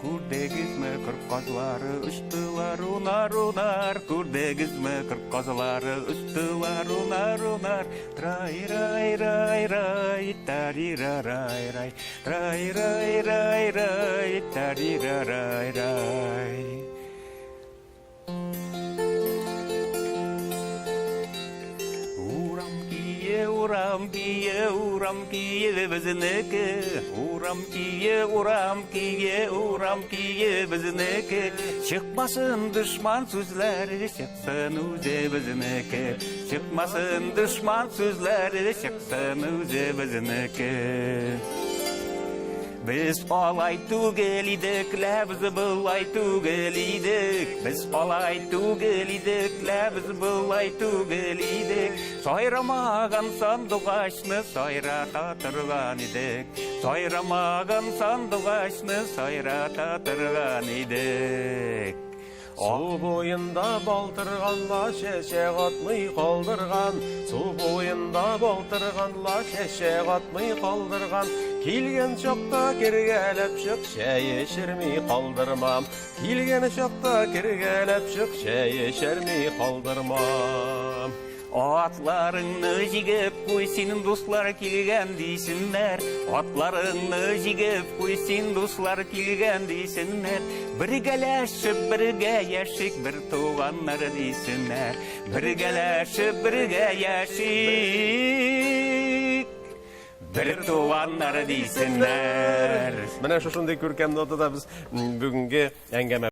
Kurdegizme kırkozları üstü var unar Kurdegizme kırkozları üstü var unar Tray ray ray ray tari ray ray Tray ray ray ray tari ray ray Uram kiye bizneke uram kiye bizneke çıkmasın düşman sözleri çıksın uze bizneke çıkmasın düşman sözleri çıksın uze bizneke Biz palay tugelidik, biz bulay tugelidik. Biz palay tugelidik, biz bulay tugelidik. Soyramagan sandık aşını soyrata tırgan idik. Soyramagan sandık aşını soyrata tırgan idik. Su boyunda baltırganla şeşek atmay kaldırgan Su boyunda baltırganla şeşek atmay kaldırgan Kilgen çokta kirgelep çık şeşermi kaldırmam Kilgen çokta kirgelep çık şeşermi kaldırmam Atlarını jigip koysin dostlar kilgen deysinler Atlarını jigip koysin dostlar kilgen deysinler Birgeleşip birge yaşık bir tuğanlar deysinler Birgeleşip birge yaşık bir tuğanlar deysinler Mene şoşunday көркем notада biz бүгінгі әңгәмә